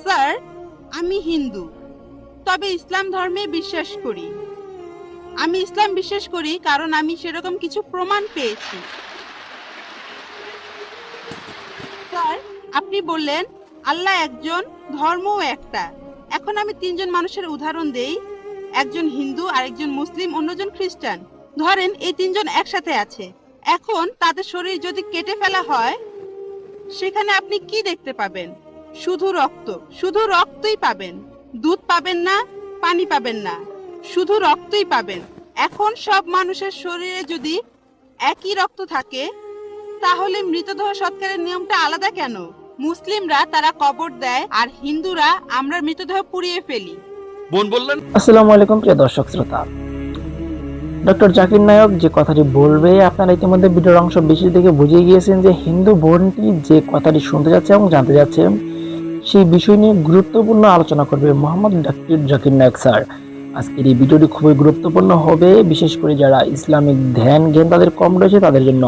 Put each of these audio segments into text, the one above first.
Sir, আমি হিন্দু, তবে ইসলাম ধর্মে বিশ্বাস করি। আমি ইসলাম বিশ্বাস করি কারণ আমি সেরকম কিছু প্রমাণ পেয়েছি। স্যার, আপনি বললেন আল্লাহ একজন, ধর্মও একটা। এখন আমি তিনজন মানুষের উদাহরণ দেই। একজন হিন্দু, আরেকজন মুসলিম, অন্যজন খ্রিস্টান। ধরেন এই তিনজন একসাথে আছে। এখন তাদের শরীর যদি কেটে ফেলা হয়, সেখানে আপনি কি দেখতে পাবেন? শুধু রক্ত, শুধু রক্তই পাবেন। দুধ পাবেন না, পানি পাবেন না, শুধু রক্তই পাবেন। এখন সব মানুষের শরীরে যদি একই রক্ত থাকে, তাহলে মৃতদেহ সৎকারের নিয়মটা আলাদা কেন? মুসলিমরা তারা কবর দেয়, আর হিন্দুরা আমরা মৃতদেহ পুড়িয়ে ফেলি। বোন বললেন। আসসালামু আলাইকুম প্রিয় দর্শক শ্রোতা, ডক্টর জাকির নায়ক যে কথাটি বলবে আপনারা ইতিমধ্যে ভিডিওর অংশ বেশি দেখে বুঝে গিয়েছেন যে হিন্দু বোনটি যে কথাটি শুনতে যাচ্ছে এবং জানতে যাচ্ছে সেই বিষয় নিয়ে গুরুত্বপূর্ণ আলোচনা করবে মোহাম্মদ ডক্টর জাকির নায়ক স্যার। আজকের এই ভিডিওটি খুবই গুরুত্বপূর্ণ হবে, বিশেষ করে যারা ইসলামিক ধ্যান জ্ঞান তাদের কম রয়েছে তাদের জন্য।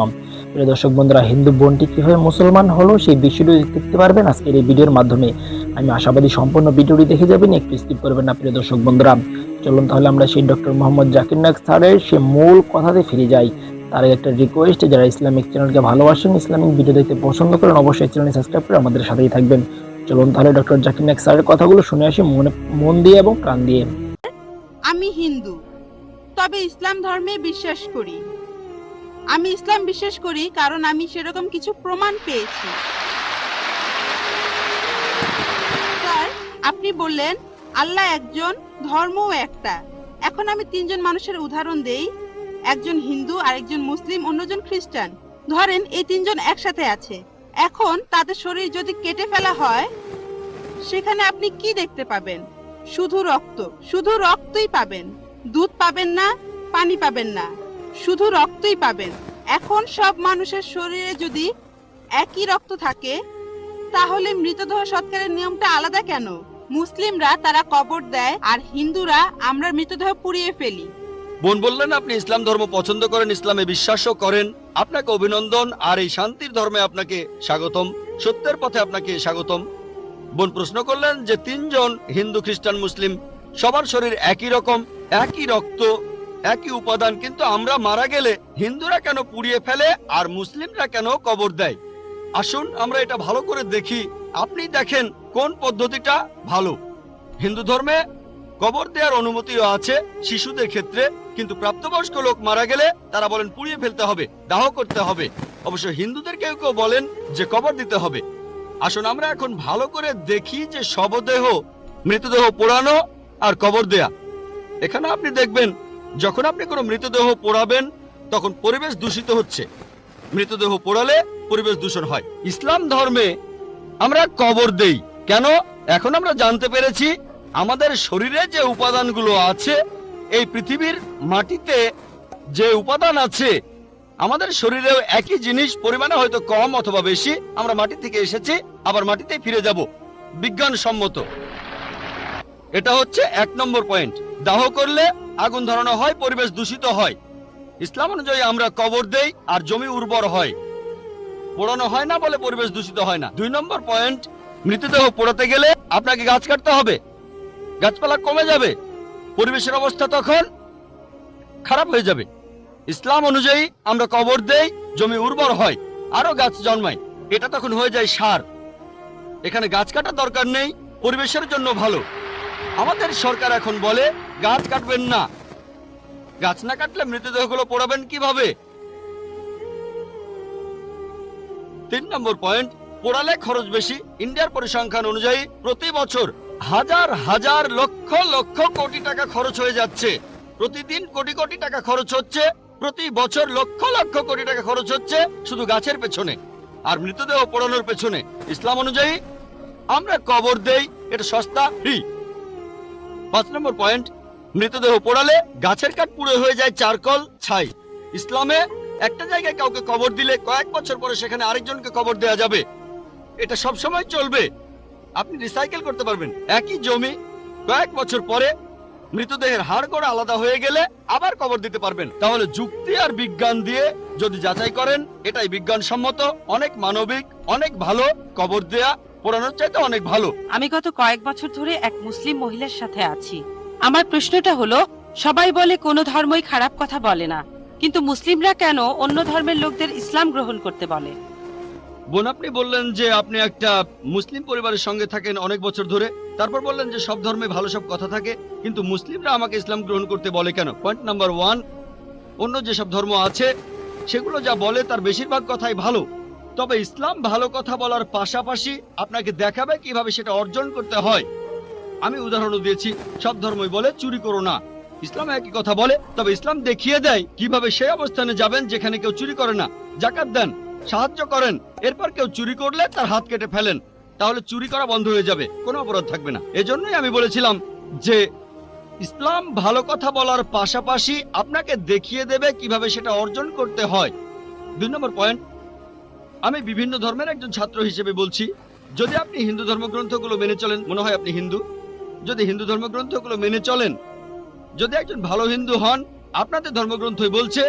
প্রিয় দর্শক বন্ধুরা, হিন্দু বোনটি কিভাবে মুসলমান হলো সেই বিষয়টি দেখতে পারবেন আজকের এই ভিডিওর মাধ্যমে। আমি আশাবাদী সম্পূর্ণ ভিডিওটি দেখে যাবেন, একটু স্কিপ করবেন না। প্রিয় দর্শক বন্ধুরা, চলুন তাহলে আমরা সেই ডক্টর মোহাম্মদ জাকির নায়ক স্যারের সে মূল কথাতে ফিরে যাই। তার একটা রিকোয়েস্ট, যারা ইসলামিক চ্যানেলকে ভালোবাসেন, ইসলামিক ভিডিও দেখতে পছন্দ করেন, অবশ্যই চ্যানেল সাবস্ক্রাইব করে আমাদের সাথেই থাকবেন। চলুন তাহলে ডক্টর জাকির নায়ক স্যারের কথাগুলো শুনে আসি মন দিয়ে এবং প্রাণ দিয়ে। আমি হিন্দু, তবে ইসলাম ধর্মে বিশ্বাস করি। আমি ইসলাম বিশ্বাস করি কারণ আমি সেরকম কিছু প্রমাণ পেয়েছি। স্যার, আপনি বললেন আল্লাহ একজন, ধর্মও একটা। এখন আমি তিনজন মানুষের উদাহরণ দেই। একজন হিন্দু, আরেকজন মুসলিম, অন্যজন খ্রিস্টান। ধরেন এই তিনজন একসাথে আছে। এখন তাদের শরীর যদি কেটে ফেলা হয়, সেখানে আপনি কি দেখতে পাবেন? শুধু রক্ত, শুধু রক্তই পাবেন। দুধ পাবেন না, পানি পাবেন না, শুধু রক্তই পাবেন। এখন সব মানুষের শরীরে যদি একই রক্ত থাকে, তাহলে মৃতদেহ সৎকারের নিয়মটা আলাদা কেন? মুসলিমরা তারা কবর দেয়, আর হিন্দুরা আমরা মৃতদেহ পুড়িয়ে ফেলি। বোন বললেন আপনি ইসলাম ধর্ম পছন্দ করেন, ইসলামে বিশ্বাসও করেন। আপনাকে অভিনন্দন, আর এই শান্তির ধর্মে আপনাকে স্বাগতম, সত্যের পথে আপনাকে স্বাগতম। বোন প্রশ্ন করলেন যে তিনজন হিন্দু, খ্রিস্টান, মুসলিম, সবার শরীর একই রকম, একই রক্ত, একই উপাদান, কিন্তু আমরা মারা গেলে হিন্দুরা কেন পুড়িয়ে ফেলে আর মুসলিমরা কেন কবর দেয়? আসুন আমরা এটা ভালো করে দেখি। আপনি দেখেন কোন পদ্ধতিটা ভালো। হিন্দু ধর্মে কবর দেওয়ার অনুমতিও আছে শিশুদের ক্ষেত্রে, কিন্তু প্রাপ্তবয়স্ক লোক মারা গেলে তারা বলেন পুড়িয়ে ফেলতে হবে, দাহ করতে হবে। অবশ্য হিন্দুদের কেউ কেউ বলেন যে কবর দিতে হবে। আসুন আমরা এখন ভালো করে দেখি যে শবদেহ, মৃতদেহ পোড়ানো আর কবর দেয়া। এখানে আপনি দেখবেন যখন আপনি কোনো মৃতদেহ পোড়াবেন তখন পরিবেশ দূষিত হচ্ছে। মৃতদেহ পোড়ালে পরিবেশ দূষণ হয়। ইসলাম ধর্মে আমরা কবর দেই কেন? এখন আমরা জানতে পেরেছি আমাদের শরীরে যে উপাদানগুলো আছে, এই পৃথিবীর মাটিতে যে উপাদান আছে, আমাদের শরীরেও একই জিনিস, পরিমাণে হয়তো কম অথবা বেশি। আমরা মাটি থেকে এসেছি, আবার মাটিতে ফিরে যাব, বিজ্ঞানসম্মত। এটা হচ্ছে 1 নম্বর পয়েন্ট। দাহ করলে আগুন ধরানো হয়, পরিবেশ দূষিত হয়। ইসলাম অনুযায়ী আমরা কবর দেই আর জমি উর্বর হয়, পোড়ানো হয় না বলে পরিবেশ দূষিত হয় না। 2 নম্বর পয়েন্ট, মৃতদেহ পোড়াতে গেলে আপনাকে গাছ কাটতে হবে, গাছপালা কমে যাবে, পরিবেশের অবস্থা তখন খারাপ হয়ে যাবে। ইসলাম অনুযায়ী আমরা কবর দেই, জমি উর্বর হয়, আরো গাছ জন্মায়, এটা তখন হয়ে যায় সার। এখানে গাছ কাটার দরকার নেই, পরিবেশের জন্য ভালো। আমাদের সরকার এখন বলে গাছ কাটবেন না। গাছ না কাটলে মৃতদেহগুলো পোড়াবেন কিভাবে? 3 নম্বর পয়েন্ট, পোড়ালে খরচ বেশি। ইন্ডিয়ার পরিসংখ্যান অনুযায়ী প্রতি বছর হাজার হাজার লক্ষ লক্ষ কোটি টাকা খরচ হয়ে যাচ্ছে। প্রতিদিন কোটি কোটি টাকা খরচ হচ্ছে, প্রতি বছর লক্ষ লক্ষ কোটি টাকা খরচ হচ্ছে শুধু গাছের পেছনে আর মৃতদেহ পোড়ানোর পেছনে। ইসলাম অনুযায়ী আমরা কবর দেই, এটা সস্তা, ফ্রি। 5 নম্বর পয়েন্ট, মৃতদেহ পোড়ালে গাছের কাঠ পুড়ে হয়ে যায় চারকল, ছাই। ইসলামে একটা জায়গায় কাউকে কবর দিলে কয়েক বছর পরে সেখানে আরেকজনকে কবর দেয়া যাবে, এটা সব সময় চলবে। আপনি রিসাইকেল করতে পারবেন। একই জমি কয়েক বছর পরে মৃতদেহের হাড় গোড়া আলাদা হয়ে গেলে আবার কবর দিতে পারবেন। তাহলে যুক্তি আর বিজ্ঞান দিয়ে যদি যাচাই করেন, এটাই বিজ্ঞানসম্মত, অনেক মানবিক, অনেক ভালো কবর দেয়া। পোড়ানোর চাইতে অনেক ভালো। আমি গত কয়েক বছর ধরে এক মুসলিম মহিলার সাথে আছি। আমার প্রশ্নটা হলো, সবাই বলে কোনো ধর্মই খারাপ কথা বলে না, কিন্তু মুসলিমরা কেন অন্য ধর্মের লোকদের ইসলাম গ্রহণ করতে বলে? বোন, আপনি বললেন যে আপনি একটা মুসলিম পরিবারের সঙ্গে থাকেন অনেক বছর ধরে, তারপর বললেন যে সব ধর্মে ভালো সব কথা থাকে, কিন্তু মুসলিমরা আমাকে ইসলাম গ্রহণ করতে বলে কেন? পয়েন্ট নাম্বার 1, অন্য যেসব ধর্ম আছে সেগুলো যা বলে তার বেশিরভাগ কথাই ভালো, তবে ইসলাম ভালো কথা বলার পাশাপাশি আপনাকে দেখাবে কিভাবে সেটা অর্জন করতে হয়। আমি উদাহরণও দিয়েছি, সব ধর্মই বলে চুরি করো না, ইসলাম একই কথা বলে, তবে ইসলাম দেখিয়ে দেয় কিভাবে সেই অবস্থানে যাবেন যেখানে কেউ চুরি করে না। যাকাত দেন, সাহায্য করেন, এরপর কেউ চুরি করলে তার হাত কেটে ফেলেন, তাহলে চুরি করা বন্ধ হয়ে যাবে, কোনো অপরাধ থাকবে না। এজন্যই আমি বলেছিলাম যে ইসলাম ভালো কথা বলার পাশাপাশি আপনাকে দেখিয়ে দেবে কিভাবে সেটা অর্জন করতে হয়। 2 নম্বর পয়েন্ট, আমি বিভিন্ন ধর্মের একজন ছাত্র হিসেবে বলছি, যদি আপনি হিন্দু ধর্মগ্রন্থগুলো মেনে চলেন, মনে হয় আপনি হিন্দু, যদি হিন্দু ধর্মগ্রন্থগুলো মেনে চলেন, যদি একজন ভালো হিন্দু হন, আপনাদের ধর্মগ্রন্থই বলছে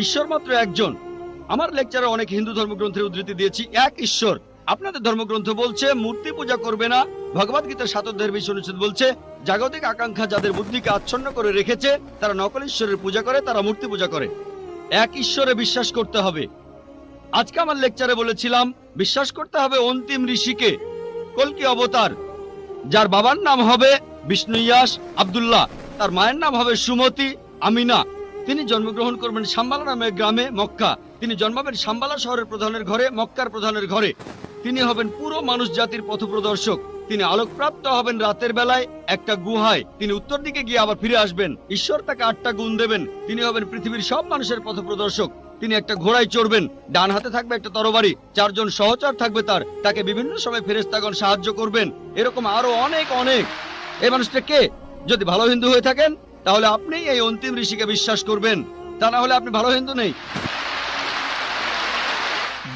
ঈশ্বর মাত্র একজন। আমার লেকচারে অনেক হিন্দু ধর্মগ্রন্থের উদ্ধৃতি দিয়েছি, এক ঈশ্বর। আপনাদের ধর্মগ্রন্থ বলছে মূর্তি পূজা করবে না। ভগবদ গীতার 7 অধ্যায়ের 20 অনুচ্ছেদ বলছে জাগতিক আকাঙ্ক্ষা যাদের বুদ্ধিকে আচ্ছন্ন করে রেখেছে তারা নকল ঈশ্বরের পূজা করে, তারা মূর্তি পূজা করে। এক ঈশ্বরে বিশ্বাস করতে হবে। আজকে আমার লেকচারে বলেছিলাম বিশ্বাস করতে হবে অন্তিম ঋষিকে, কল্কি অবতার, যার বাবার নাম হবে বিষ্ণু ইয়াস আব্দুল্লাহ, তার মায়ের নাম হবে সুমতি আমিনা। তিনি জন্মগ্রহণ করবেন শাম্বালা নামের গ্রামে মক্কা। তিনি জন্মাবেন শাম্বালা শহরের প্রধানের ঘরে, মক্কার প্রধানের ঘরে। তিনি হবেন পুরো মানুষ জাতির পথপ্রদর্শক। তিনি আলোকপ্রাপ্ত হবেন রাতের বেলায় একটা গুহায়। তিনি উত্তর দিকে গিয়ে আবার ফিরে আসবেন। ঈশ্বর তাকে 8টা গুণ দেবেন। তিনি হবেন পৃথিবীর সব মানুষের পথপ্রদর্শক। তিনি একটা ঘোড়ায় চড়বেন, ডান হাতে থাকবে একটা তরবারি, 4 জন সহচর থাকবে তাকে বিভিন্ন সময় ফেরেশতাগণ সাহায্য করবেন। এরকম আরো অনেক অনেক। এই মানুষটা কে? যদি ভালো হিন্দু হয়ে থাকেন তাহলে আপনি এই অন্তিম ঋষিকে বিশ্বাস করবেন, তা না হলে আপনি ভালো হিন্দু নেই।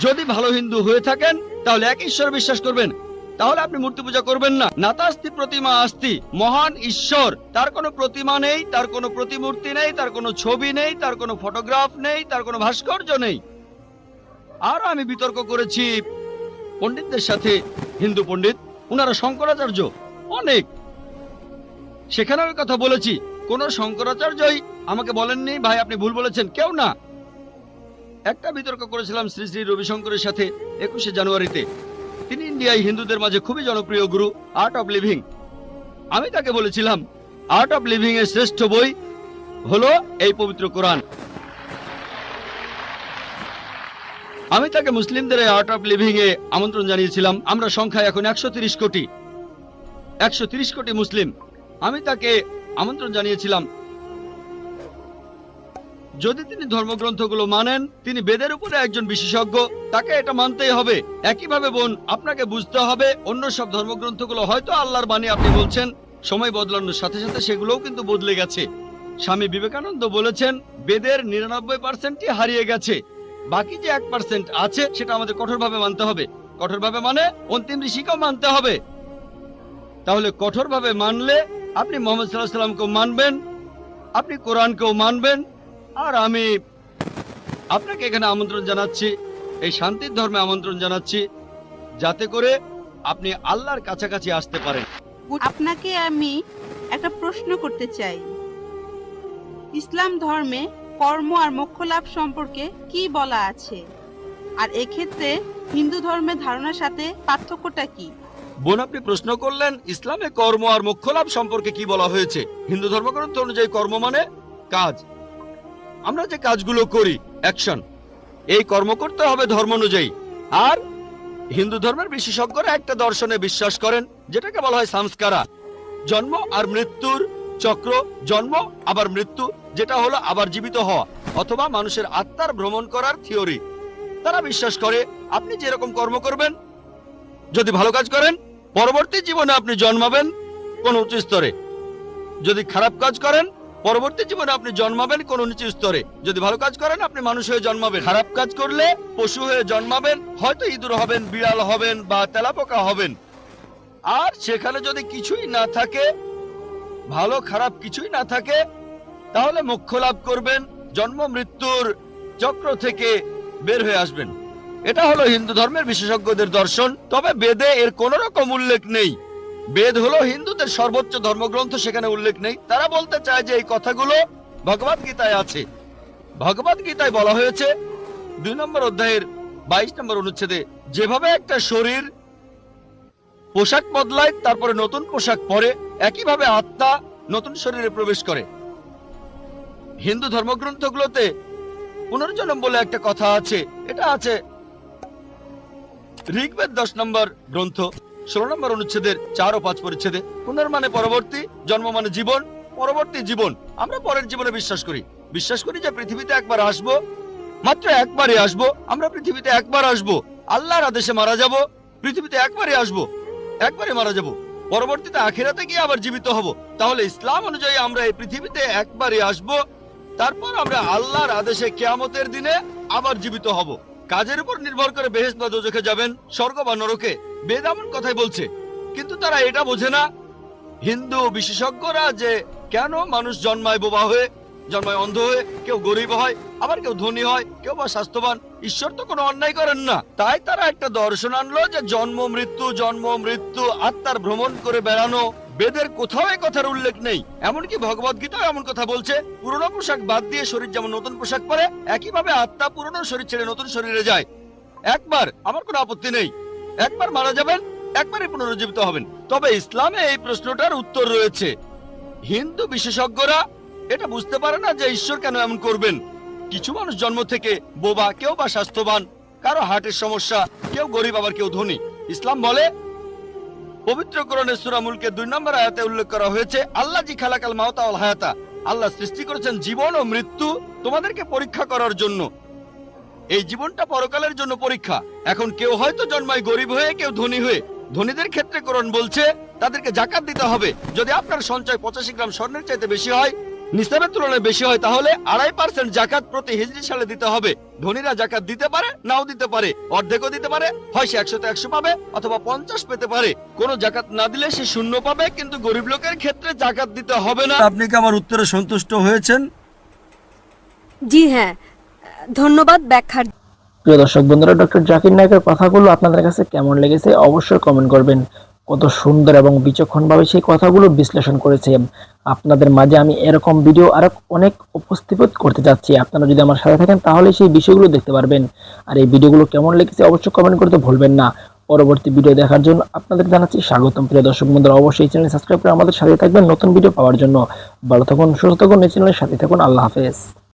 যদি ভালো হিন্দু হয়ে থাকেন তাহলে এক ঈশ্বর বিশ্বাস করবেন, তাহলে আপনি মূর্তি পূজা করবেন না। নাতাস্তি প্রতিমা আস্তি, মহান ঈশ্বর, তার কোনো প্রতিমা নেই, তার কোনো প্রতিমূর্তি নেই, তার কোনো ছবি নেই, তার কোনো ফটোগ্রাফ নেই, তার কোনো ভাস্কর্য নেই। আর আমি বিতর্ক করেছি পণ্ডিতদের সাথে, হিন্দু পণ্ডিত, ওনারা শঙ্করাচার্য অনেক, সেখানে আমি কথা বলেছি। কোন শঙ্করাচার্যই আমাকে বলেননি ভাই আপনি ভুল বলেছেন, কেউ না। একটা বিতর্ক করেছিলাম শ্রী শ্রী রবিশঙ্করের সাথে 21শে জানুয়ারিতে। তিনি ইন্ডিয়ায় হিন্দুদের মাঝে খুবই জনপ্রিয় গুরু, আর্ট অফ লিভিং। আমি তাকে বলেছিলাম আর্ট অফ লিভিং এর শ্রেষ্ঠ বই হলো এই পবিত্র কোরআন। আমি তাকে মুসলিমদের এই আর্ট অফ লিভিং এ আমন্ত্রণ জানিয়েছিলাম। আমরা সংখ্যায় এখন 130 কোটি, 130 কোটি মুসলিম। আমি তাকে আমন্ত্রণ জানিয়েছিলাম যদি তিনি ধর্মগ্রন্থগুলো মানেন, তিনি বেদের উপরে একজন বিশেষজ্ঞ, তাকে এটা মানতেই হবে। একইভাবে বোন, আপনাকে বুঝতে হবে অন্য সব ধর্মগ্রন্থগুলো হয়তো আল্লাহর বাণী আপনি বলছেন, সময় বদলানোর সাথে সাথে সেগুলোও কিন্তু বদলে গেছে। স্বামী বিবেকানন্দ বলেছেন বেদের 99%ই হারিয়ে গেছে, বাকি যে 1% আছে সেটা আমাদের কঠোরভাবে মানতে হবে। কঠোরভাবে মানে অন্তিম ঋষিকেও মানতে হবে। তাহলে কঠোরভাবে মানলে আপনি মুহাম্মদ সাল্লাল্লাহু আলাইহি সাল্লামকেও মানবেন, আপনি কোরআনকেও মানবেন। আর আমি আপনাকে এখানে আমন্ত্রণ জানাচ্ছি, এই শান্তির ধর্মে আমন্ত্রণ জানাচ্ছি, যাতে করে আপনি আল্লাহর কাছাকাছি আসতে পারেন। আপনাকে আমি একটা প্রশ্ন করতে চাই, ইসলাম ধর্মে কর্ম আর মোক্ষ লাভ সম্পর্কে কি বলা আছে, আর এক্ষেত্রে হিন্দু ধর্মের ধারণার সাথে পার্থক্যটা কি? বোন, আপনি প্রশ্ন করলেন ইসলামে কর্ম আর মোক্ষ লাভ সম্পর্কে কি বলা হয়েছে। হিন্দু ধর্মগ্রন্থ অনুযায়ী কর্ম মানে কাজ, আমরা যে কাজগুলো করি, অ্যাকশন, এই কর্ম করতে হবে ধর্ম অনুযায়ী। আর হিন্দু ধর্মের বিশেষজ্ঞরা একটা দর্শনে বিশ্বাস করেন যেটাকে বলা হয় সংস্কারা, জন্ম আর মৃত্যুর চক্র, জন্ম আবার মৃত্যু, যেটা হলো আবার জীবিত হওয়া অথবা মানুষের আত্মার ভ্রমণ করার থিওরি। তারা বিশ্বাস করে আপনি যেরকম কর্ম করবেন, যদি ভালো কাজ করেন পরবর্তী জীবনে আপনি জন্মাবেন কোন উচ্চ স্তরে, যদি খারাপ কাজ করেন পরবর্তী জীবনে আপনি জন্মাবেন কোন নিচু স্তরে। যদি ভালো কাজ করেন আপনি মানুষ হয়ে জন্মাবেন, খারাপ কাজ করলে পশু হয়ে জন্মাবেন, হয়তো ইঁদুর হবেন, বিড়াল হবেন বা তেলাপোকা হবেন। আর সেখানে যদি কিছুই না থাকে, ভালো খারাপ কিছুই না থাকে, তাহলে মোক্ষ লাভ করবেন, জন্ম মৃত্যুর চক্র থেকে বের হয়ে আসবেন। এটা হলো হিন্দু ধর্মের বিশেষজ্ঞদের দর্শন, তবে বেদে এর কোন রকম উল্লেখ নেই। বেদ হলো হিন্দুদের সর্বোচ্চ ধর্মগ্রন্থ, সেখানে উল্লেখ নেই। তারা বলতে চায় যে এই কথাগুলো ভগবদ গীতায় আছে। ভগবদ গীতায় বলা হয়েছে 2 নম্বর অধ্যায়ের 22 নম্বর অনুচ্ছেদে, যেভাবে একটা শরীর পোশাক বদলায় তারপরে নতুন পোশাক পরে, একইভাবে আত্মা নতুন শরীরে প্রবেশ করে। হিন্দু ধর্মগ্রন্থগুলোতে পুনর্জন্ম বলে একটা কথা আছে। এটা আছে ঋগ্বেদ 10 নম্বর গ্রন্থ 16 নম্বর অনুচ্ছেদের 4 ও 5 পরিচ্ছেদে। পুনর্মানে পরবর্তী, জন্ম মানে জীবন, পরবর্তী জীবন। আমরা পরের জীবনে বিশ্বাস করি যে পৃথিবীতে একবার আসবো, মাত্র একবারই আসবো। আমরা পৃথিবীতে একবার আসবো, আল্লাহর আদেশে মারা যাব, পৃথিবীতে একবারই আসবো, একবারই মারা যাব, পরবর্তীতে আখিরাতে গিয়ে আবার জীবিত হব। তাহলে ইসলাম অনুযায়ী আমরা এই পৃথিবীতে একবারই আসবো, তারপর আমরা আল্লাহর আদেশে কিয়ামতের দিনে আবার জীবিত হব। কাজের উপর নির্ভর করে বেহেশত বা দোজখে যাবেন, স্বর্গ বা নরকে। বেদ এমন কথাই বলছে, কিন্তু তারা এটা বোঝে না, হিন্দু বিশেষজ্ঞরা, যে কেন মানুষ জন্মায় বোবা হয়ে, জন্মায় অন্ধ হয়ে, কেউ গরিব হয়, আবার কেউ ধনী হয়, কেউ বা স্বাস্থ্যবান। ঈশ্বর তো কোনো অন্যায় করেন না। তাই তারা একটা দর্শন আনলো যে জন্ম মৃত্যু, আত্মার ভ্রমণ করে বেড়ানো। বেদের কোথাও এই কথার উল্লেখ নেই। এমনকি ভগবদ গীতা এমন কথা বলছে, পুরনো পোশাক বাদ দিয়ে শরীর যেমন নতুন পোশাক পরে, একইভাবে আত্মা পুরনো শরীর ছেড়ে নতুন শরীরে যায়। একবার, আমার কোনো আপত্তি নেই, একবার মারা যাবেন, একবারই পুনরুজ্জীবিত হবেন। তবে ইসলামে এই প্রশ্নটার উত্তর রয়েছে। হিন্দু বিশেষজ্ঞরা এটা বুঝতে পারে না যে ঈশ্বর কেন এমন করবেন। কিছু মানুষ জন্ম থেকে বোবা, কেউ বা স্বাস্থ্যবান, কারো হার্টের সমস্যা, কেউ গরিব আবার কেউ ধনী। ইসলাম বলে, পবিত্র কোরআনে সূরা মুলকের 2 নম্বর আয়াতে উল্লেখ করা হয়েছে, আল্লাহ জি খালাকাল মাউতা ওয়াল হায়াতা, আল্লাহ সৃষ্টি করেছেন জীবন ও মৃত্যু তোমাদেরকে পরীক্ষা করার জন্য। এই জীবনটা পরকালের জন্য পরীক্ষা। এখন কেউ হয়তো জন্মায় গরিব হয়ে, কেউ ধনী হয়ে। ধনীদের ক্ষেত্রে কোরআন বলছে তাদেরকে যাকাত দিতে হবে। যদি আপনার সঞ্চয় 85 গ্রাম স্বর্ণের চাইতে বেশি হয়, নিসাবের তুলনায় বেশি হয়, তাহলে 2.5% জাকাত প্রতি হিজরি সালে দিতে হবে। ধনীরা জাকাত দিতে পারে, নাও দিতে পারে, অর্ধেকও দিতে পারে, হয় সে 100 তে 100 পাবে, অথবা 50 পেতে পারে। কোনো জাকাত না দিলে সে 0 পাবে, কিন্তু গরিব লোকের ক্ষেত্রে জাকাত দিতে হবে না। আপনি কি আমার উত্তরে সন্তুষ্ট হয়েছেন? জি হ্যাঁ, ধন্যবাদ ব্যাখ্যার। প্রিয় দর্শক বন্ধুরা, ডক্টর জাকির নায়কের কথাগুলো আপনাদের কাছে কেমন লেগেছে অবশ্যই কমেন্ট করবেন। কত সুন্দর এবং বিচক্ষণভাবে সেই কথাগুলো বিশ্লেষণ করেছে। আপনাদের মাঝে আমি এরকম ভিডিও আরো অনেক উপস্থাপিত করতে যাচ্ছি। আপনারা যদি আমার সাথে থাকেন তাহলে সেই বিষয়গুলো দেখতে পারবেন। আর এই ভিডিওগুলো কেমন লেগেছে অবশ্যই কমেন্ট করতে ভুলবেন না। পরবর্তী ভিডিও দেখার জন্য আপনাদের জানাচ্ছি স্বাগতম। প্রিয় দর্শক বন্ধুরা, অবশ্যই চ্যানেল সাবস্ক্রাইব করে আমাদের সাথে থাকবেন নতুন ভিডিও পাওয়ার জন্য। ভালো থাকুন, সুস্থ থাকুন, এই চ্যানেলের সাথে থাকুন। আল্লাহ হাফেজ।